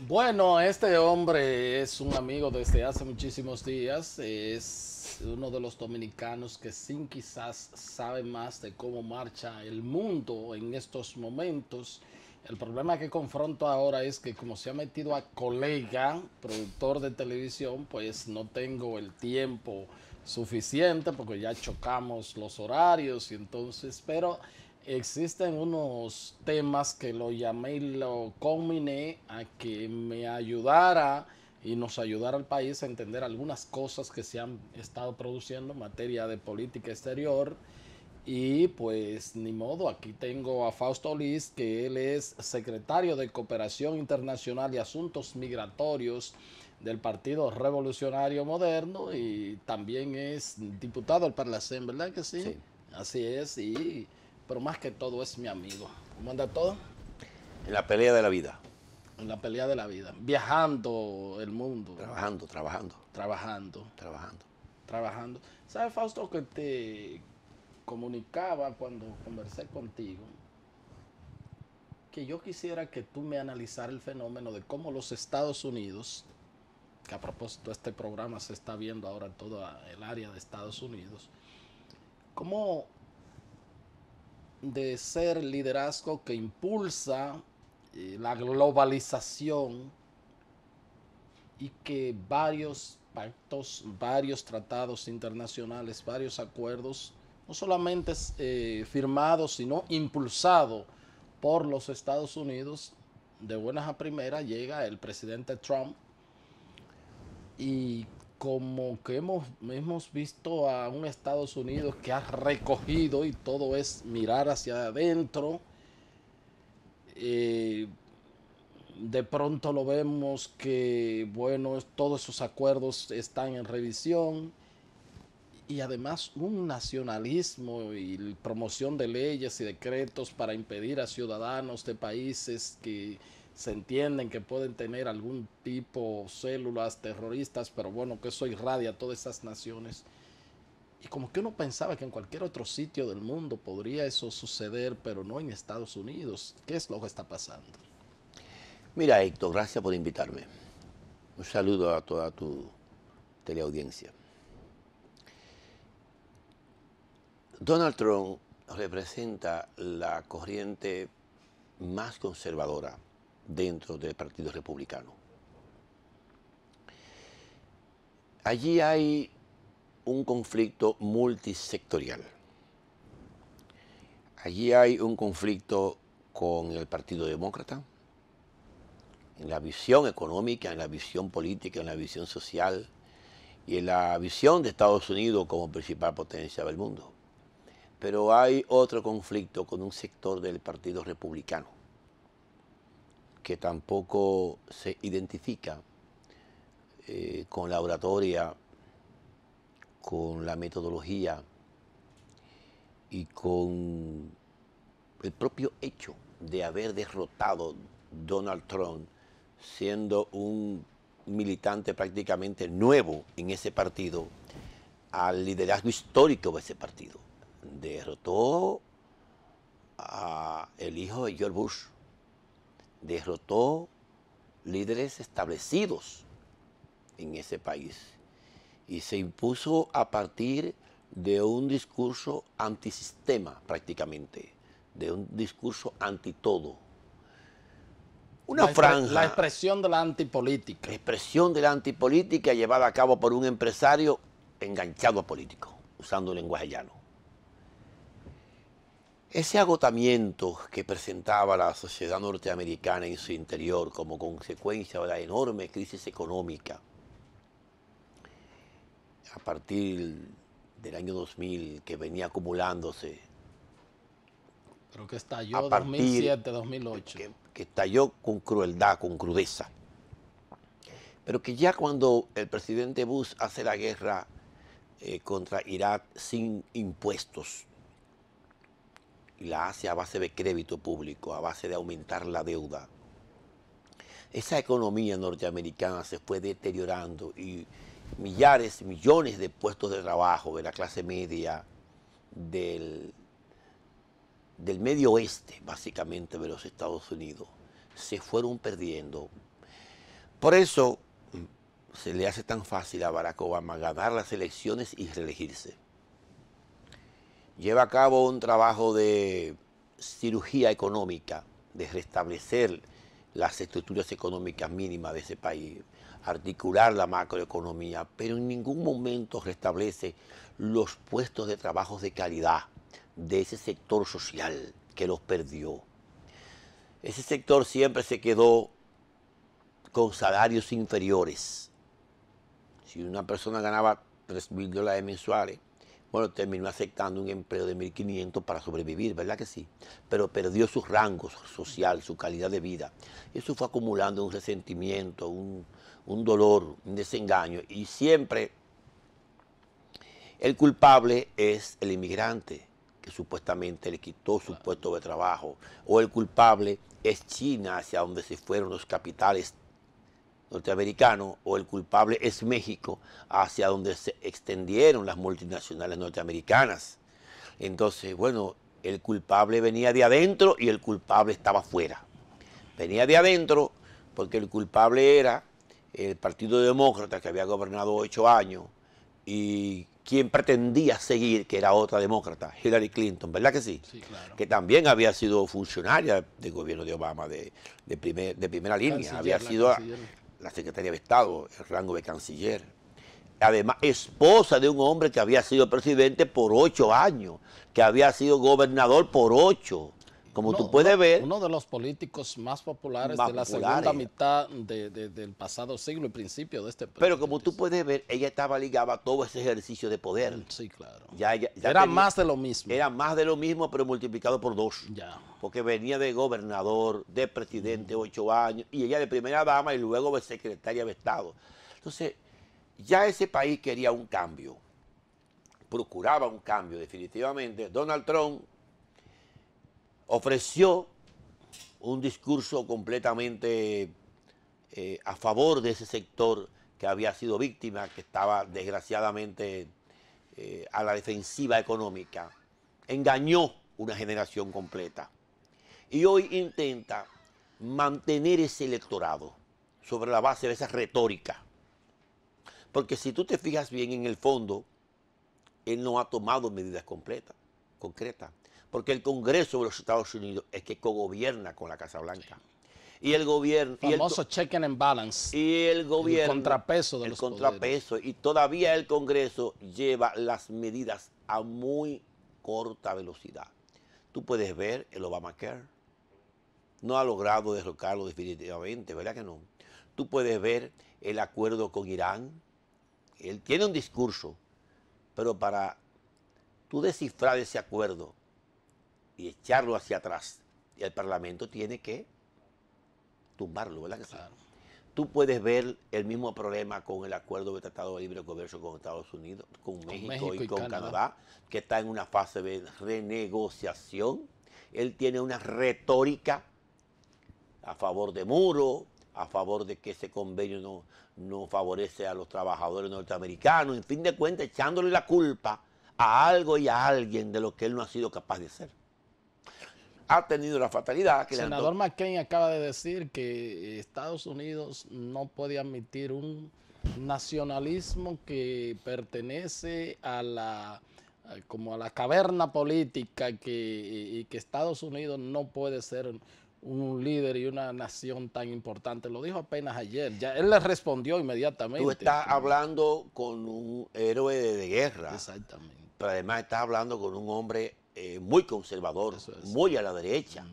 Bueno, este hombre es un amigo desde hace muchísimos días. Es uno de los dominicanos que sin quizás sabe más de cómo marcha el mundo en estos momentos. El problema que confronto ahora es que como se ha metido a colega, productor de televisión, pues no tengo el tiempo suficiente porque ya chocamos los horarios y entonces, pero existen unos temas que lo llamé y lo combiné a que me ayudara y nos ayudara al país a entender algunas cosas que se han estado produciendo en materia de política exterior. Y pues ni modo, aquí tengo a Fausto Liz, que él es secretario de Cooperación Internacional y Asuntos Migratorios del Partido Revolucionario Moderno y también es diputado al Parlacén, ¿verdad que sí? Sí, Así es, pero más que todo es mi amigo. ¿Cómo anda todo? en la pelea de la vida, En la pelea de la vida, viajando el mundo, trabajando, trabajando, trabajando, trabajando. trabajando. ¿Sabes, Fausto, que te comunicaba cuando conversé contigo que yo quisiera que tú me analizara el fenómeno de cómo los Estados Unidos, que a propósito este programa se está viendo ahora en toda el área de Estados Unidos, cómo de ser liderazgo que impulsa la globalización y que varios pactos, varios tratados internacionales, varios acuerdos, no solamente firmados, sino impulsados por los Estados Unidos, de buenas a primeras llega el presidente Trump y como que hemos visto a un Estados Unidos que ha recogido y todo es mirar hacia adentro. Eh, de pronto lo vemos que, bueno, todos esos acuerdos están en revisión y además un nacionalismo y promoción de leyes y decretos para impedir a ciudadanos de países que se entienden que pueden tener algún tipo células terroristas, pero bueno, que eso irradia a todas esas naciones. Y como que uno pensaba que en cualquier otro sitio del mundo podría eso suceder, pero no en Estados Unidos. ¿Qué es lo que está pasando? Mira, Héctor, gracias por invitarme. Un saludo a toda tu teleaudiencia. Donald Trump representa la corriente más conservadora dentro del Partido Republicano. Allí hay un conflicto multisectorial. Allí hay un conflicto con el Partido Demócrata, en la visión económica, en la visión política, en la visión social y en la visión de Estados Unidos como principal potencia del mundo. Pero hay otro conflicto con un sector del Partido Republicano que tampoco se identifica con la oratoria, con la metodología y con el propio hecho de haber derrotado Donald Trump siendo un militante prácticamente nuevo en ese partido al liderazgo histórico de ese partido. Derrotó a el hijo de George Bush, derrotó líderes establecidos en ese país y se impuso a partir de un discurso antisistema prácticamente, de un discurso anti todo. Una La franja, expresión de la antipolítica. expresión de la antipolítica llevada a cabo por un empresario enganchado a político, usando un lenguaje llano. Ese agotamiento que presentaba la sociedad norteamericana en su interior como consecuencia de la enorme crisis económica a partir del año 2000 que venía acumulándose, Creo que a estalló partir 2007, 2008. que estalló con crueldad, con crudeza, pero que ya cuando el presidente Bush hace la guerra contra Irak sin impuestos, y la hace a base de crédito público, a base de aumentar la deuda, esa economía norteamericana se fue deteriorando y millares, millones de puestos de trabajo de la clase media del, del medio oeste, básicamente, de los Estados Unidos, se fueron perdiendo. Por eso se le hace tan fácil a Barack Obama ganar las elecciones y reelegirse. Lleva a cabo un trabajo de cirugía económica, de restablecer las estructuras económicas mínimas de ese país, articular la macroeconomía, pero en ningún momento restablece los puestos de trabajo de calidad de ese sector social que los perdió. Ese sector siempre se quedó con salarios inferiores. Si una persona ganaba $3.000 mensuales, bueno, terminó aceptando un empleo de 1.500 para sobrevivir, ¿verdad que sí? Pero perdió su rango social, su calidad de vida. Eso fue acumulando un resentimiento, un dolor, un desengaño. Y siempre el culpable es el inmigrante, que supuestamente le quitó su puesto de trabajo. O el culpable es China, hacia donde se fueron los capitales norteamericano, o el culpable es México, hacia donde se extendieron las multinacionales norteamericanas. Entonces, bueno, el culpable venía de adentro y el culpable estaba afuera. Venía de adentro porque el culpable era el Partido Demócrata, que había gobernado 8 años, y quien pretendía seguir, que era otra demócrata, Hillary Clinton, ¿verdad que sí? Sí, claro. Que también había sido funcionaria del gobierno de Obama, de primera línea, Canciller, había sido la secretaria de Estado, el rango de canciller. Además, esposa de un hombre que había sido presidente por 8 años, que había sido gobernador por 8. Como tú puedes ver. Uno de los políticos más populares de la segunda mitad del pasado siglo y principio de este país. Pero como tú puedes ver, ella estaba ligada a todo ese ejercicio de poder. Sí, claro. Ya era más de lo mismo. Era más de lo mismo, pero multiplicado por 2. Ya. Porque venía de gobernador, de presidente, 8 años, y ella de primera dama y luego de secretaria de Estado. Entonces, ya ese país quería un cambio, procuraba un cambio definitivamente. Donald Trump ofreció un discurso completamente a favor de ese sector que había sido víctima, que estaba desgraciadamente a la defensiva económica. Engañó una generación completa. Y hoy intenta mantener ese electorado sobre la base de esa retórica. Porque si tú te fijas bien en el fondo, él no ha tomado medidas concretas. Porque el Congreso de los Estados Unidos es que cogobierna con la Casa Blanca. Y el gobierno... Famoso check and balance. Y el gobierno... El contrapeso de los contrapeso. Poderes. Y todavía el Congreso lleva las medidas a muy corta velocidad. Tú puedes ver el Obamacare. No ha logrado derrocarlo definitivamente, ¿verdad que no? Tú puedes ver el acuerdo con Irán. Él tiene un discurso, pero para tú descifrar ese acuerdo y echarlo hacia atrás, el Parlamento tiene que tumbarlo, ¿verdad que sí? Claro. Tú puedes ver el mismo problema con el acuerdo de Tratado de Libre Comercio con Estados Unidos, con México y con Canadá, que está en una fase de renegociación. Él tiene una retórica a favor de muro, a favor de que ese convenio no favorece a los trabajadores norteamericanos, en fin de cuentas, echándole la culpa a algo y a alguien de lo que él no ha sido capaz de hacer. Ha tenido la fatalidad que... El senador McCain acaba de decir que Estados Unidos no puede admitir un nacionalismo que pertenece a la caverna política y que Estados Unidos no puede ser un líder y una nación tan importante. Lo dijo apenas ayer. Ya él le respondió inmediatamente. Tú estás hablando con un héroe de guerra. Exactamente. Pero además estás hablando con un hombre muy conservador, muy a la derecha.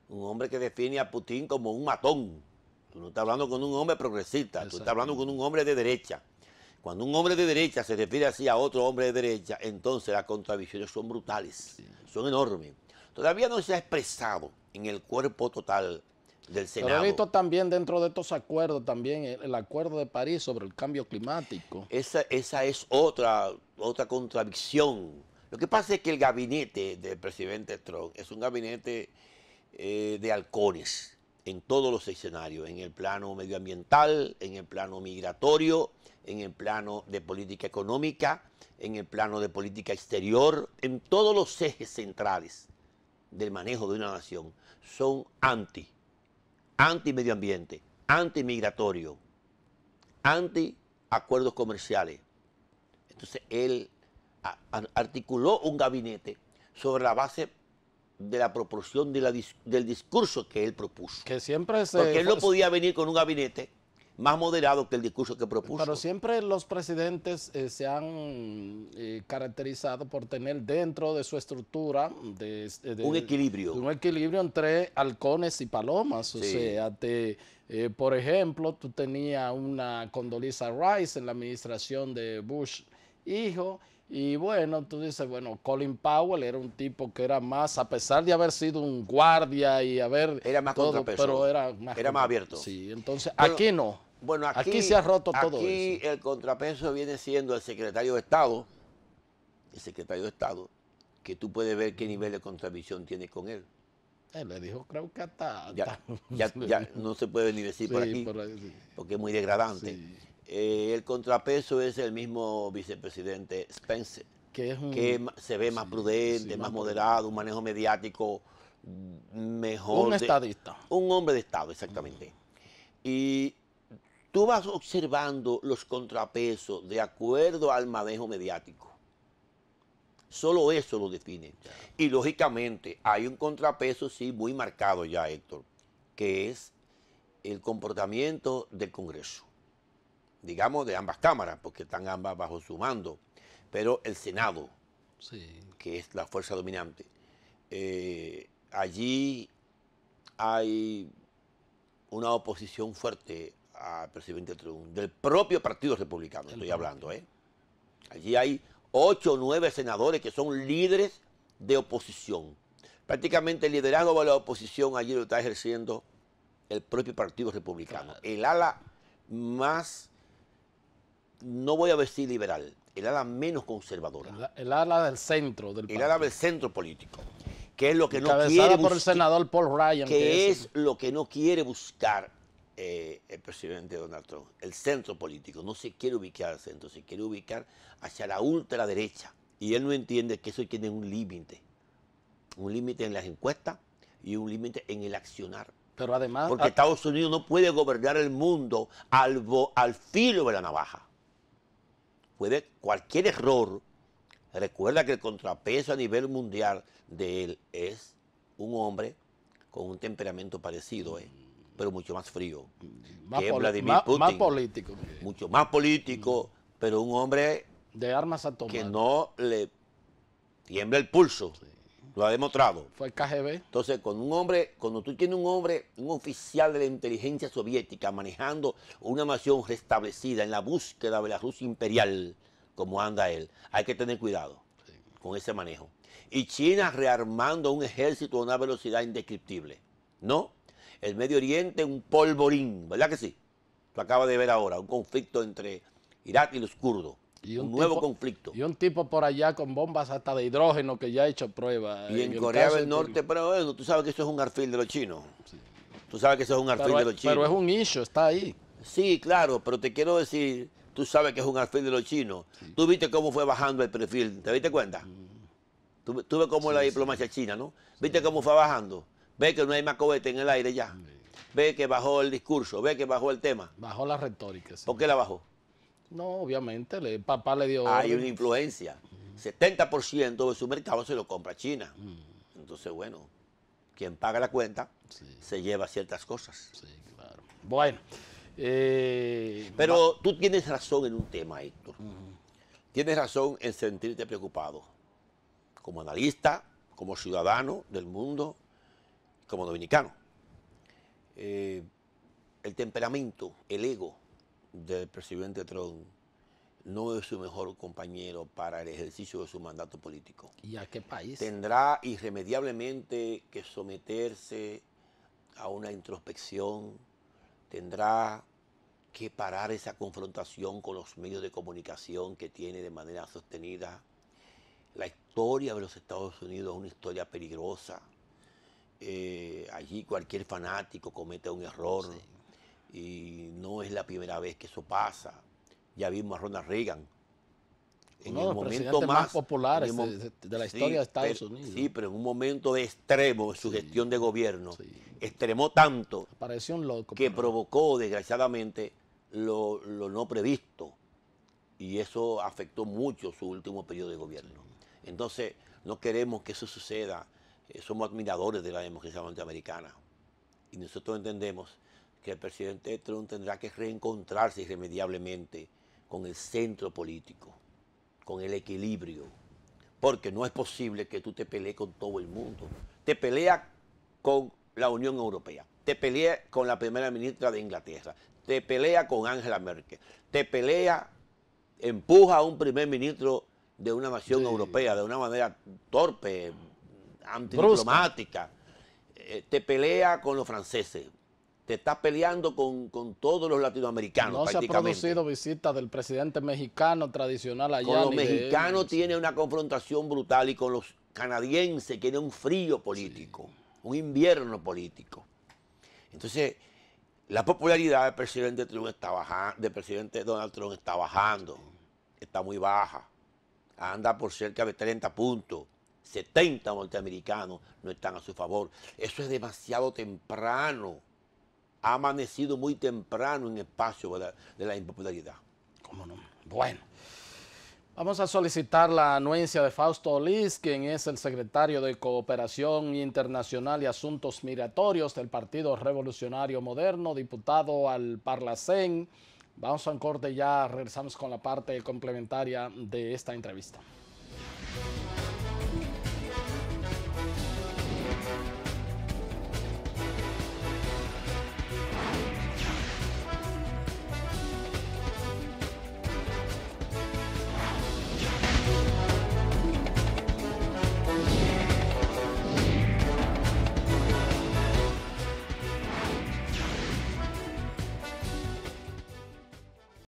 Un hombre que define a Putin como un matón. Tú no estás hablando con un hombre progresista, tú estás hablando con un hombre de derecha. Cuando un hombre de derecha se refiere así a otro hombre de derecha, entonces las contradicciones son brutales, son enormes. Todavía no se ha expresado en el cuerpo total del Senado. Pero he visto también dentro de estos acuerdos, también el acuerdo de París sobre el cambio climático. Esa es otra contradicción. Lo que pasa es que el gabinete del presidente Trump es un gabinete de halcones en todos los escenarios, en el plano medioambiental, en el plano migratorio, en el plano de política económica, en el plano de política exterior, en todos los ejes centrales del manejo de una nación, son anti medio ambiente, antimigratorio, anti-acuerdos comerciales. Entonces él articuló un gabinete sobre la base de la proporción del discurso que él propuso. Que siempre Porque él no podía venir con un gabinete más moderado que el discurso que propuso. Pero siempre los presidentes se han caracterizado por tener dentro de su estructura un equilibrio. Un equilibrio entre halcones y palomas. Sí. O sea, por ejemplo, tú tenías una Condoleezza Rice en la administración de Bush hijo. Y bueno, tú dices, bueno, Colin Powell era un tipo que era más, a pesar de haber sido un guardia y haber... Era más contrapeso. Pero era más abierto. Sí, entonces bueno, aquí no. Bueno, aquí se ha roto todo eso. Aquí el contrapeso viene siendo el secretario de Estado, que tú puedes ver qué nivel de contradicción tiene con él. Él le dijo, creo que hasta... Ya no se puede ni decir por aquí, porque es muy degradante. Sí. El contrapeso es el mismo vicepresidente Spencer, que se ve más prudente, más moderado, un manejo mediático mejor. Un estadista. Un hombre de Estado, exactamente. Y tú vas observando los contrapesos de acuerdo al manejo mediático. Solo eso lo define. Y lógicamente hay un contrapeso, sí, muy marcado ya, Héctor, que es el comportamiento del Congreso. Digamos, de ambas cámaras, porque están ambas bajo su mando, pero el Senado, que es la fuerza dominante, allí hay una oposición fuerte al presidente Trump, del propio Partido Republicano, estoy hablando. Allí hay 8 o 9 senadores que son líderes de oposición. Prácticamente el liderazgo de la oposición allí lo está ejerciendo el propio Partido Republicano. El ala más... no voy a decir liberal, el ala menos conservadora. El ala del centro del partido. El ala del centro político, que es lo que no quiere buscar. por el senador Paul Ryan. Que es lo que no quiere buscar el presidente Donald Trump. El centro político, no se quiere ubicar al centro, se quiere ubicar hacia la ultraderecha. Y él no entiende que eso tiene un límite en las encuestas y un límite en el accionar. Pero además... Porque Estados Unidos no puede gobernar el mundo al filo de la navaja. Cualquier error, recuerda que el contrapeso a nivel mundial de él es un hombre con un temperamento parecido, pero mucho más frío. Más político. Mucho más político, pero un hombre de armas atómicas. Que no le tiembla el pulso. Sí. Lo ha demostrado. Fue el KGB. Entonces, cuando tú tienes un oficial de la inteligencia soviética manejando una nación restablecida en la búsqueda de la Rusia imperial, como anda él, hay que tener cuidado con ese manejo. Y China rearmando un ejército a una velocidad indescriptible. ¿No? El Medio Oriente, un polvorín, ¿verdad que sí? Lo acaba de ver ahora, un conflicto entre Irak y los kurdos. Un nuevo conflicto. Y un tipo por allá con bombas hasta de hidrógeno que ya ha hecho pruebas. Y en Corea del Norte, pero bueno, tú sabes que eso es un alfil de los chinos. Sí. Tú sabes que eso es un alfil de los chinos. Pero es un issue, está ahí. Sí, claro, pero te quiero decir, tú sabes que es un alfil de los chinos. Sí. Tú viste cómo fue bajando el perfil, ¿te diste cuenta? Tú ves cómo es la diplomacia china, ¿no? ¿Viste cómo fue bajando? Ve que no hay más cohete en el aire ya. Ve que bajó el discurso, ve que bajó el tema. Bajó la retórica. Sí. ¿Por qué la bajó? No, obviamente, el papá le dio... Hay una influencia. 70% de su mercado se lo compra China. Entonces, bueno, quien paga la cuenta se lleva ciertas cosas. Sí, claro. Bueno. Pero tú tienes razón en un tema, Héctor. Tienes razón en sentirte preocupado. Como analista, como ciudadano del mundo, como dominicano. El temperamento, el ego del presidente Trump no es su mejor compañero para el ejercicio de su mandato político. ¿Y a qué país? Tendrá irremediablemente que someterse a una introspección, tendrá que parar esa confrontación con los medios de comunicación que tiene de manera sostenida. La historia de los Estados Unidos es una historia peligrosa. Allí cualquier fanático comete un error. Sí. Y no es la primera vez que eso pasa. Ya vimos a Ronald Reagan en Uno el de los momento presidentes más más populares en el de la sí, historia de Estados pero, Unidos. sí, pero en un momento de extremo en su Sí, gestión de gobierno, sí. extremó tanto Pareció un loco que por ahí. provocó, desgraciadamente, lo no previsto. Y eso afectó mucho su último periodo de gobierno. Entonces, no queremos que eso suceda. Somos admiradores de la democracia norteamericana. Y nosotros entendemos que el presidente Trump tendrá que reencontrarse irremediablemente con el centro político, con el equilibrio. Porque no es posible que tú te pelees con todo el mundo. Te peleas con la Unión Europea, te peleas con la primera ministra de Inglaterra, te peleas con Angela Merkel, te peleas, empuja a un primer ministro de una nación Sí. europea de una manera torpe, Brusca. antidiplomática, te pelea con los franceses, te estás peleando con todos los latinoamericanos No se ha prácticamente. producido visita del presidente mexicano tradicional Con allá, los ni de él. mexicanos tiene una confrontación brutal y con los canadienses tiene un frío Sí. político, un invierno político. Entonces, la popularidad del presidente Trump está bajando, del presidente Donald Trump está bajando, está muy baja, anda por cerca de 30 puntos, 70 norteamericanos no están a su favor. Eso es demasiado temprano, ha amanecido muy temprano en el espacio de la impopularidad. ¿Cómo no? Bueno. Vamos a solicitar la anuencia de Fausto Liz, quien es el secretario de Cooperación Internacional y Asuntos Migratorios del Partido Revolucionario Moderno, diputado al Parlacén. Vamos a un corte, ya regresamos con la parte complementaria de esta entrevista.